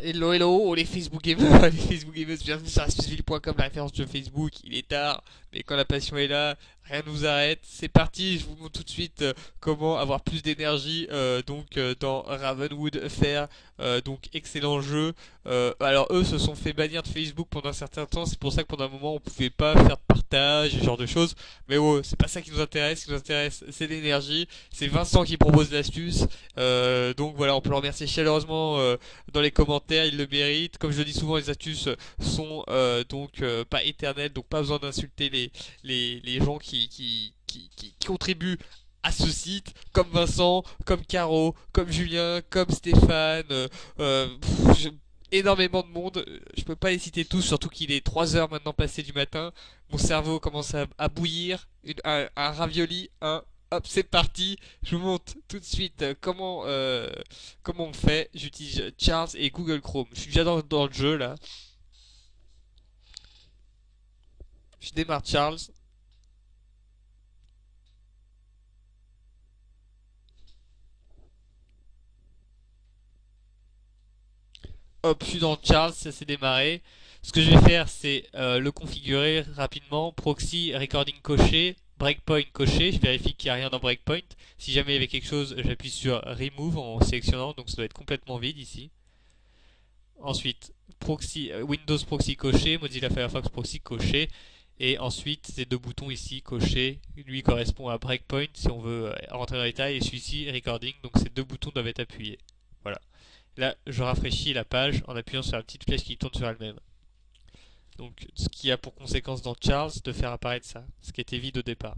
Hello, hello, les Facebook gamers, les Facebook gamers, bienvenue sur astuceville.com, la référence de Facebook. Il est tard, mais quand la passion est là, rien ne vous arrête. C'est parti, je vous montre tout de suite comment avoir plus d'énergie dans Ravenwood Faire. Donc excellent jeu. Alors eux se sont fait bannir de Facebook pendant un certain temps, c'est pour ça que pendant un moment on pouvait pas faire de partage, ce genre de choses. Mais ouais, c'est pas ça qui nous intéresse, ce qui nous intéresse c'est l'énergie. C'est Vincent qui propose l'astuce. Donc voilà, on peut le remercier chaleureusement dans les commentaires, il le mérite. Comme je le dis souvent, les astuces sont pas éternelles, donc pas besoin d'insulter les gens qui contribuent à ce site, comme Vincent, comme Caro, comme Julien, comme Stéphane, énormément de monde. Je peux pas les citer tous, surtout qu'il est 3 heures maintenant passé du matin. Mon cerveau commence à bouillir. Un ravioli, un hop, c'est parti. Je vous montre tout de suite comment on fait. J'utilise Charles et Google Chrome. Je suis déjà dans le jeu là. Je démarre Charles. Hop, je suis dans Charles, ça s'est démarré. Ce que je vais faire, c'est le configurer rapidement. Proxy, recording coché, breakpoint coché. Je vérifie qu'il n'y a rien dans breakpoint. Si jamais il y avait quelque chose, j'appuie sur remove en sélectionnant. Donc ça doit être complètement vide ici. Ensuite, proxy, Windows proxy coché, Mozilla Firefox proxy coché. Et ensuite, ces deux boutons ici cochés, lui correspond à breakpoint si on veut rentrer dans les détails. Et celui-ci, recording. Donc ces deux boutons doivent être appuyés. Voilà. Là, je rafraîchis la page en appuyant sur la petite flèche qui tourne sur elle-même. Donc, ce qui a pour conséquence dans Charles de faire apparaître ça, ce qui était vide au départ.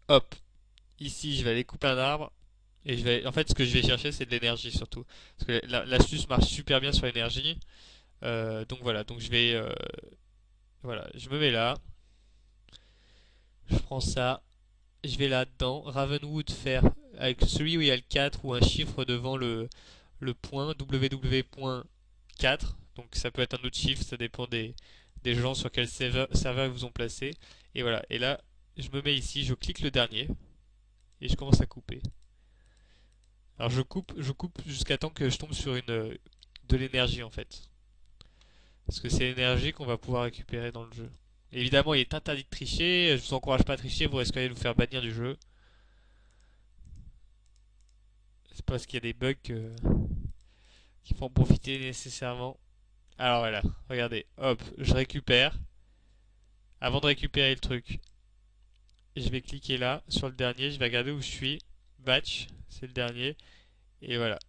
Hop, ici, je vais aller couper un arbre. Et en fait, ce que je vais chercher, c'est de l'énergie surtout. Parce que l'astuce marche super bien sur l'énergie. Donc voilà, donc voilà, je me mets là. Je prends ça. Je vais là-dedans. Ravenwood faire avec celui où il y a le 4 ou un chiffre devant le point www.4. Donc ça peut être un autre chiffre, ça dépend des gens sur quel serveur ils vous ont placé. Et voilà, et là je me mets ici, je clique le dernier et je commence à couper. Alors je coupe jusqu'à temps que je tombe sur de l'énergie en fait. Parce que c'est l'énergie qu'on va pouvoir récupérer dans le jeu. Évidemment, il est interdit de tricher, je vous encourage pas à tricher, vous risqueriez de vous faire bannir du jeu. C'est parce qu'il y a des bugs qui font profiter nécessairement. Alors voilà, regardez, hop, je récupère. Avant de récupérer le truc, je vais cliquer là sur le dernier, je vais regarder où je suis. Batch, c'est le dernier. Et voilà,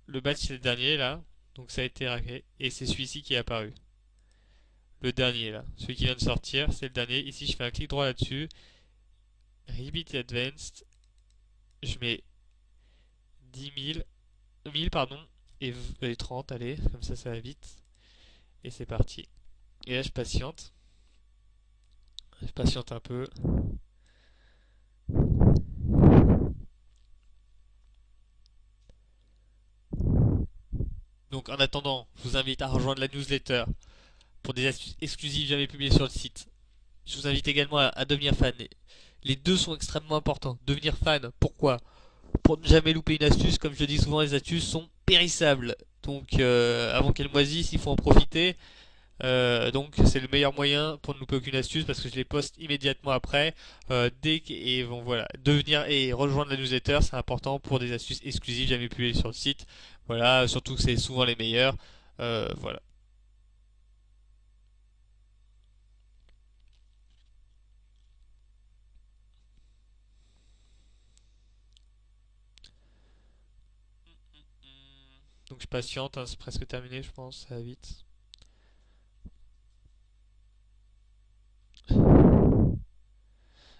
le batch c'est le dernier là, donc ça a été raqué. Et c'est celui-ci qui est apparu. Le dernier là, celui qui vient de sortir, c'est le dernier. Ici je fais un clic droit là-dessus. Repeat Advanced, je mets 10 000, 1000 pardon, et 30, allez, comme ça va vite. Et c'est parti. Et là je patiente un peu. Donc en attendant, je vous invite à rejoindre la newsletter pour des astuces exclusives jamais publiées sur le site. Je vous invite également à devenir fan. Les deux sont extrêmement importants. Devenir fan, pourquoi? Pour ne jamais louper une astuce, comme je le dis souvent, les astuces sont périssables. Donc avant qu'elles moisissent, il faut en profiter. Donc c'est le meilleur moyen pour ne louper aucune astuce parce que je les poste immédiatement après. Et bon voilà, devenir et rejoindre la newsletter, c'est important pour des astuces exclusives jamais publiées sur le site. Voilà, surtout que c'est souvent les meilleurs. Voilà. Donc je patiente, hein, c'est presque terminé, je pense, ça va vite.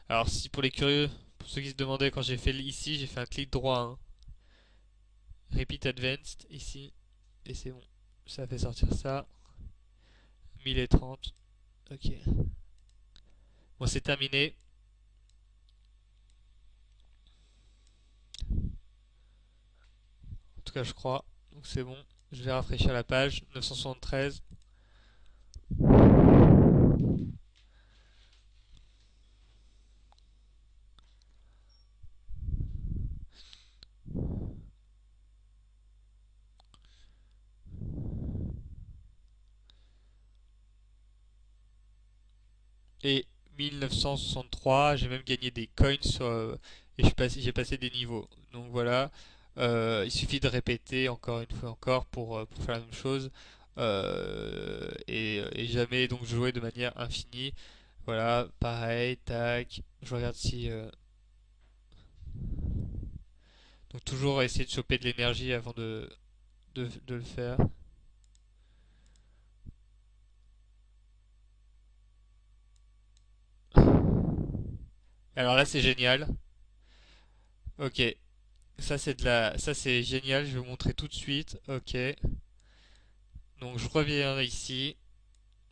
Alors si pour les curieux, pour ceux qui se demandaient quand j'ai fait ici, j'ai fait un clic droit, hein. Repeat Advanced ici, et c'est bon. Ça fait sortir ça. 1030. Ok. Bon, c'est terminé. En tout cas, je crois. Donc c'est bon. Je vais rafraîchir la page. 973. 1963. J'ai même gagné des coins et j'ai passé des niveaux. Donc voilà. Il suffit de répéter encore une fois encore pour faire la même chose. Et jamais donc jouer de manière infinie. Voilà, pareil, tac. Je regarde si. Donc toujours essayer de choper de l'énergie avant de le faire. Alors là c'est génial. Ok, ça c'est génial. Je vais vous montrer tout de suite. Ok, donc je reviens ici.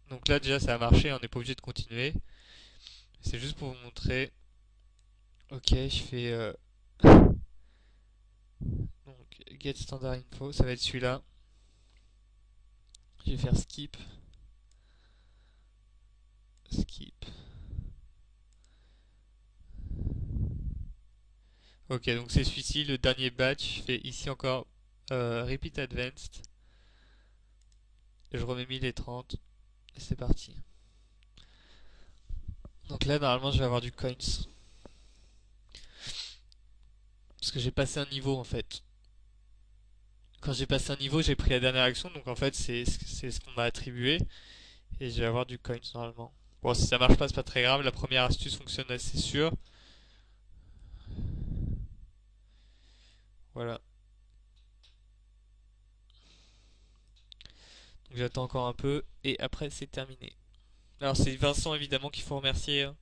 Donc là déjà ça a marché. On n'est pas obligé de continuer. C'est juste pour vous montrer. Ok, je fais donc get standard info. Ça va être celui-là. Je vais faire skip, skip. Ok, donc c'est celui-ci, le dernier batch. Je fais ici encore repeat advanced. Je remets 1030 et c'est parti. Donc là, normalement, je vais avoir du coins. Parce que j'ai passé un niveau en fait. Quand j'ai passé un niveau, j'ai pris la dernière action. Donc en fait, c'est ce qu'on m'a attribué. Et je vais avoir du coins normalement. Bon, si ça marche pas, c'est pas très grave. La première astuce fonctionne assez sûr. Voilà. Donc j'attends encore un peu. Et après, c'est terminé. Alors, c'est Vincent évidemment qu'il faut remercier, hein.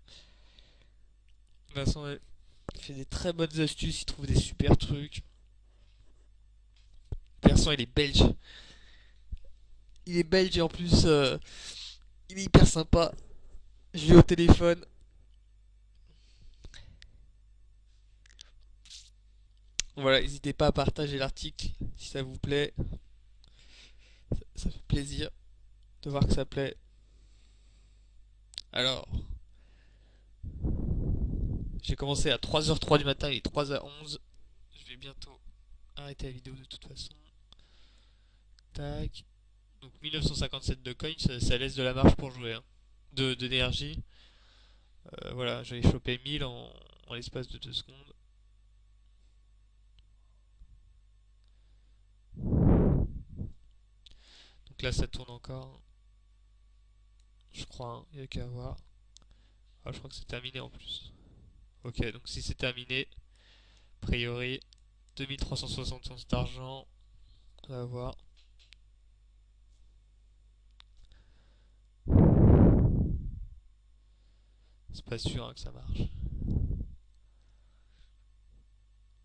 Vincent il fait des très bonnes astuces. Il trouve des super trucs. Vincent, il est belge. Il est belge et en plus, il est hyper sympa. Je l'ai au téléphone. Voilà, n'hésitez pas à partager l'article si ça vous plaît. Ça fait plaisir de voir que ça plaît. Alors, j'ai commencé à 3h03 du matin, il est 3h11. Je vais bientôt arrêter la vidéo de toute façon. Tac. Donc 1957 de coins, ça laisse de la marge pour jouer, hein. D'énergie. Voilà, j'avais chopé 1000 en l'espace de 2 secondes. Donc là, ça tourne encore. Je crois, hein, il n'y a qu'à voir. Ah, je crois que c'est terminé en plus. Ok, donc si c'est terminé, a priori, 2371 d'argent. On va voir. C'est pas sûr hein, que ça marche.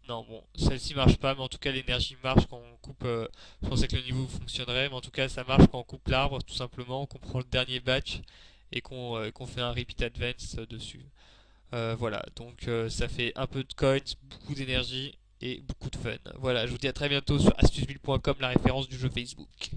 Non, bon, celle-ci marche pas, mais en tout cas l'énergie marche quand on coupe. Je pensais que le niveau fonctionnerait, mais en tout cas ça marche quand on coupe l'arbre, tout simplement, qu'on prend le dernier batch et qu'on fait un repeat advance dessus. Voilà, donc ça fait un peu de coins, beaucoup d'énergie et beaucoup de fun. Voilà, je vous dis à très bientôt sur astuceville.com, la référence du jeu Facebook.